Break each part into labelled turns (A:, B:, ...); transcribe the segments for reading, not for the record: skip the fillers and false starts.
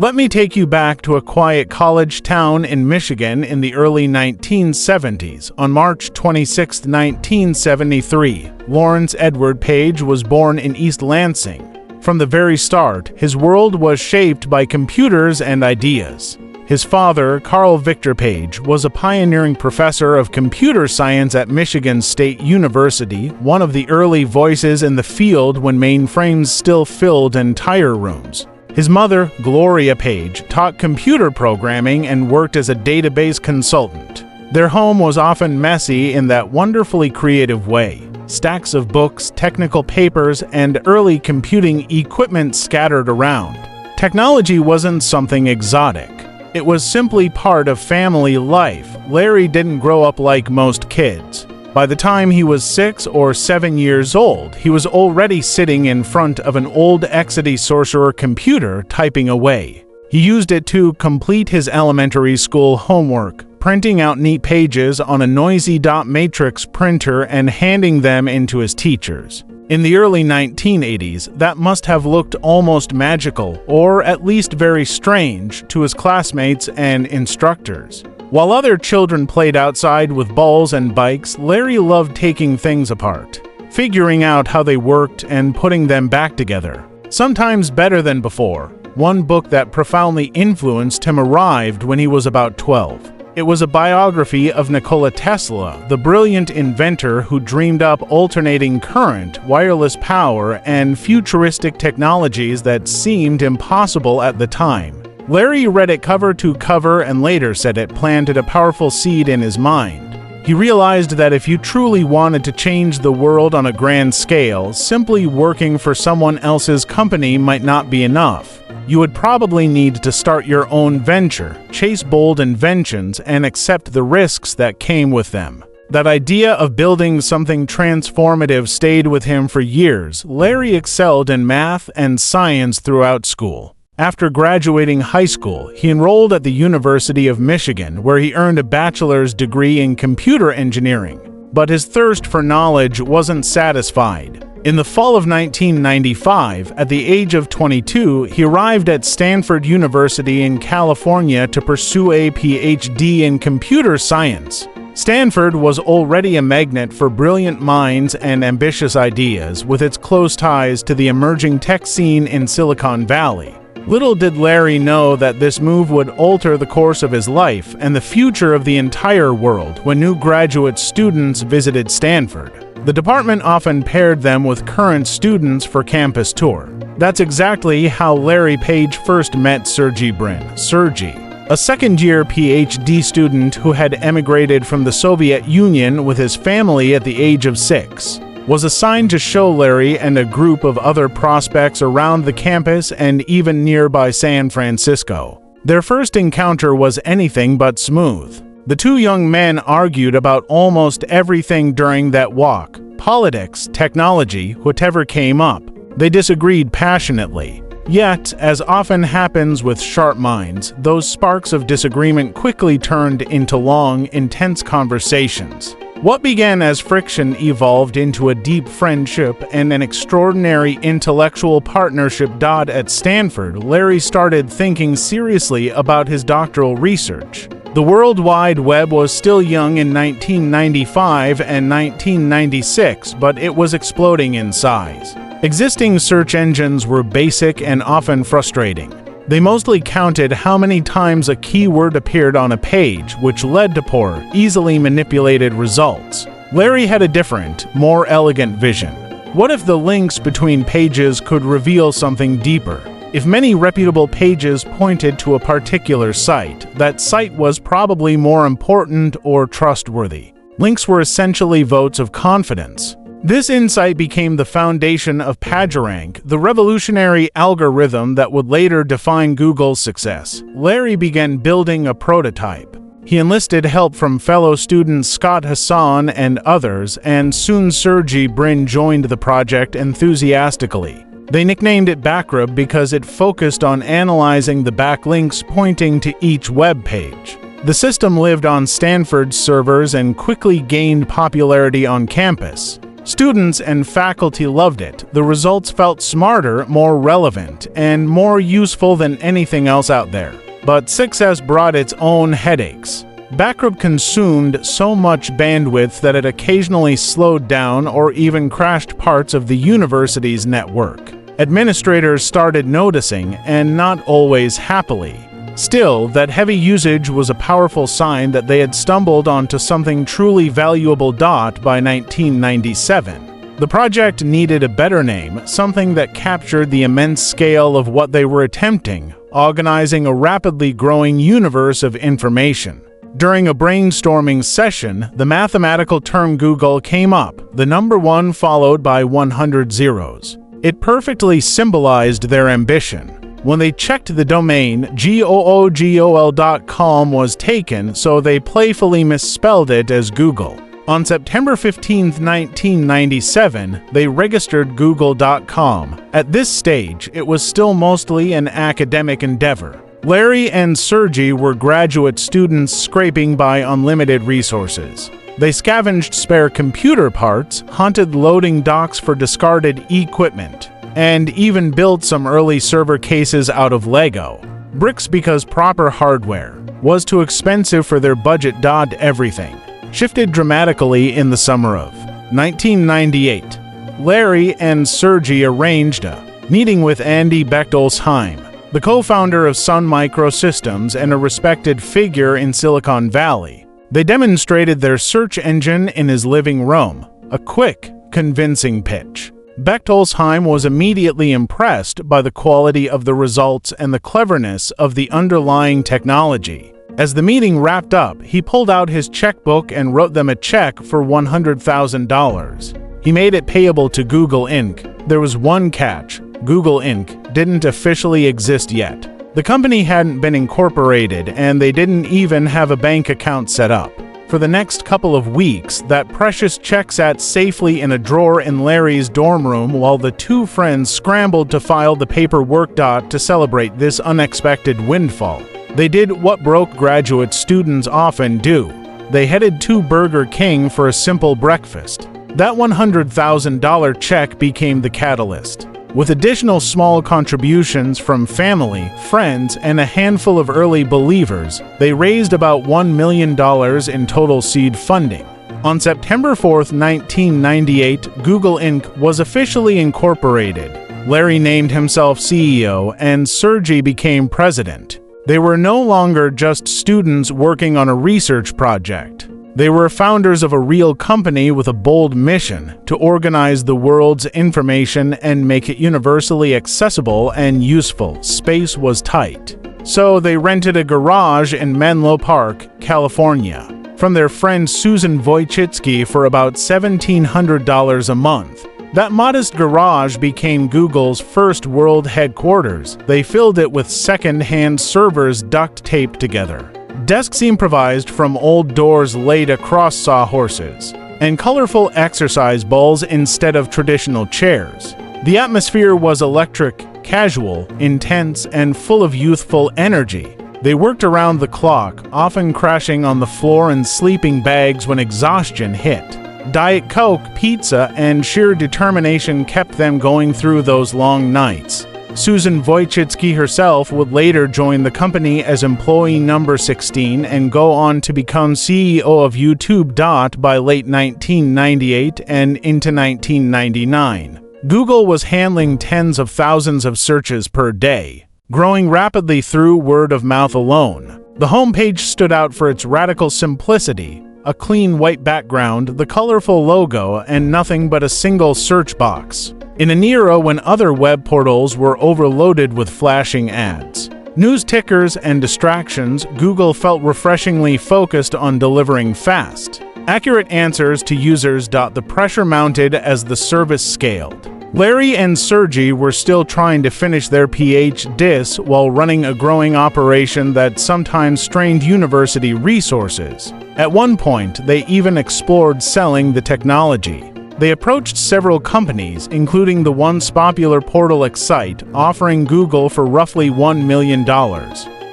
A: Let me take you back to a quiet college town in Michigan in the early 1970s. On March 26, 1973, Lawrence Edward Page was born in East Lansing. From the very start, his world was shaped by computers and ideas. His father, Carl Victor Page, was a pioneering professor of computer science at Michigan State University, one of the early voices in the field when mainframes still filled entire rooms. His mother, Gloria Page, taught computer programming and worked as a database consultant. Their home was often messy in that wonderfully creative way. Stacks of books, technical papers, and early computing equipment scattered around. Technology wasn't something exotic. It was simply part of family life. Larry didn't grow up like most kids. By the time he was 6 or 7 years old, he was already sitting in front of an old Exidy Sorcerer computer typing away. He used it to complete his elementary school homework, printing out neat pages on a noisy dot matrix printer and handing them into his teachers. In the early 1980s, that must have looked almost magical, or at least very strange, to his classmates and instructors. While other children played outside with balls and bikes, Larry loved taking things apart, figuring out how they worked and putting them back together, sometimes better than before. One book that profoundly influenced him arrived when he was about 12. It was a biography of Nikola Tesla, the brilliant inventor who dreamed up alternating current, wireless power, and futuristic technologies that seemed impossible at the time. Larry read it cover to cover and later said it planted a powerful seed in his mind. He realized that if you truly wanted to change the world on a grand scale, simply working for someone else's company might not be enough. You would probably need to start your own venture, chase bold inventions, and accept the risks that came with them. That idea of building something transformative stayed with him for years. Larry excelled in math and science throughout school. After graduating high school, he enrolled at the University of Michigan, where he earned a bachelor's degree in computer engineering. But his thirst for knowledge wasn't satisfied. In the fall of 1995, at the age of 22, he arrived at Stanford University in California to pursue a PhD in computer science. Stanford was already a magnet for brilliant minds and ambitious ideas, with its close ties to the emerging tech scene in Silicon Valley. Little did Larry know that this move would alter the course of his life and the future of the entire world when new graduate students visited Stanford. The department often paired them with current students for campus tour. That's exactly how Larry Page first met Sergey Brin, Sergey, a second-year PhD student who had emigrated from the Soviet Union with his family at the age of 6. Was assigned to show Larry and a group of other prospects around the campus and even nearby San Francisco. Their first encounter was anything but smooth. The two young men argued about almost everything during that walk: politics, technology, whatever came up. They disagreed passionately. Yet, as often happens with sharp minds, those sparks of disagreement quickly turned into long, intense conversations. What began as friction evolved into a deep friendship and an extraordinary intellectual partnership. At Stanford, Larry started thinking seriously about his doctoral research. The World Wide Web was still young in 1995 and 1996, but it was exploding in size. Existing search engines were basic and often frustrating. They mostly counted how many times a keyword appeared on a page, which led to poor, easily manipulated results. Larry had a different, more elegant vision. What if the links between pages could reveal something deeper? If many reputable pages pointed to a particular site, that site was probably more important or trustworthy. Links were essentially votes of confidence. This insight became the foundation of PageRank, the revolutionary algorithm that would later define Google's success. Larry began building a prototype. He enlisted help from fellow students Scott Hassan and others, and soon Sergey Brin joined the project enthusiastically. They nicknamed it Backrub because it focused on analyzing the backlinks pointing to each web page. The system lived on Stanford's servers and quickly gained popularity on campus. Students and faculty loved it. The results felt smarter, more relevant, and more useful than anything else out there. But success brought its own headaches. Backup consumed so much bandwidth that it occasionally slowed down or even crashed parts of the university's network. Administrators started noticing, and not always happily. Still, that heavy usage was a powerful sign that they had stumbled onto something truly valuable. By 1997, the project needed a better name, something that captured the immense scale of what they were attempting, organizing a rapidly growing universe of information. During a brainstorming session, the mathematical term Google came up, the number 1 followed by 100 zeros. It perfectly symbolized their ambition. When they checked the domain, googol.com was taken, so they playfully misspelled it as Google. On September 15, 1997, they registered google.com. At this stage, it was still mostly an academic endeavor. Larry and Sergey were graduate students scraping by unlimited resources. They scavenged spare computer parts, hunted loading docks for discarded equipment, and even built some early server cases out of Lego bricks because proper hardware was too expensive for their budget. Everything shifted dramatically in the summer of 1998. Larry and Sergey arranged a meeting with Andy Bechtolsheim, the co-founder of Sun Microsystems and a respected figure in Silicon Valley. They demonstrated their search engine in his living room, a quick, convincing pitch. Bechtolsheim was immediately impressed by the quality of the results and the cleverness of the underlying technology. As the meeting wrapped up, he pulled out his checkbook and wrote them a check for $100,000. He made it payable to Google Inc. There was one catch: Google Inc. didn't officially exist yet. The company hadn't been incorporated, and they didn't even have a bank account set up. For the next couple of weeks, that precious check sat safely in a drawer in Larry's dorm room while the two friends scrambled to file the paperwork. To celebrate this unexpected windfall, they did what broke graduate students often do. They headed to Burger King for a simple breakfast. That $100,000 check became the catalyst. With additional small contributions from family, friends, and a handful of early believers, they raised about $1 million in total seed funding. On September 4, 1998, Google Inc. was officially incorporated. Larry named himself CEO, and Sergey became president. They were no longer just students working on a research project. They were founders of a real company with a bold mission to organize the world's information and make it universally accessible and useful. Space was tight, so they rented a garage in Menlo Park, California, from their friend Susan Wojcicki for about $1,700 a month. That modest garage became Google's first world headquarters. They filled it with second-hand servers duct taped together, desks improvised from old doors laid across sawhorses, and colorful exercise balls instead of traditional chairs. The atmosphere was electric, casual, intense, and full of youthful energy. They worked around the clock, often crashing on the floor in sleeping bags when exhaustion hit. Diet Coke, pizza, and sheer determination kept them going through those long nights. Susan Wojcicki herself would later join the company as employee number 16 and go on to become CEO of YouTube. By late 1998 and into 1999, Google was handling tens of thousands of searches per day, growing rapidly through word of mouth alone. The homepage stood out for its radical simplicity: a clean white background, the colorful logo, and nothing but a single search box. In an era when other web portals were overloaded with flashing ads, news tickers, and distractions, Google felt refreshingly focused on delivering fast, accurate answers to users. The pressure mounted as the service scaled. Larry and Sergey were still trying to finish their PhDs while running a growing operation that sometimes strained university resources. At one point, they even explored selling the technology. They approached several companies, including the once popular portal Excite, offering Google for roughly $1 million.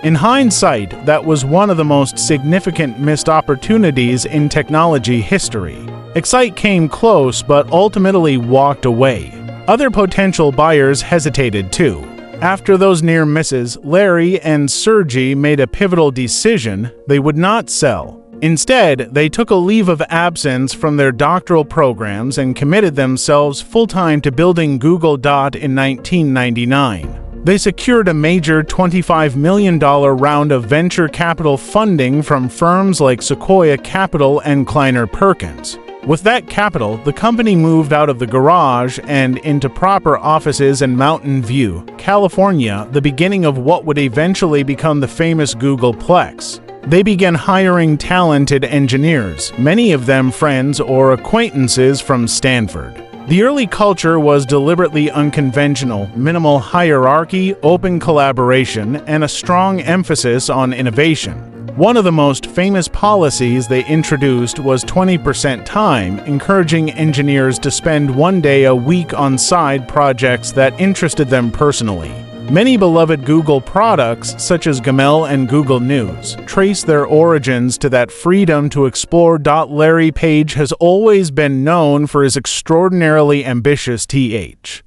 A: In hindsight, that was one of the most significant missed opportunities in technology history. Excite came close but ultimately walked away. Other potential buyers hesitated too. After those near misses, Larry and Sergey made a pivotal decision: they would not sell. Instead, they took a leave of absence from their doctoral programs and committed themselves full-time to building Google. In 1999. They secured a major $25 million round of venture capital funding from firms like Sequoia Capital and Kleiner Perkins. With that capital, the company moved out of the garage and into proper offices in Mountain View, California, the beginning of what would eventually become the famous Googleplex. They began hiring talented engineers, many of them friends or acquaintances from Stanford. The early culture was deliberately unconventional: minimal hierarchy, open collaboration, and a strong emphasis on innovation. One of the most famous policies they introduced was 20% time, encouraging engineers to spend one day a week on side projects that interested them personally. Many beloved Google products, such as Gmail and Google News, trace their origins to that freedom to explore. Larry Page has always been known for his extraordinarily ambitious th.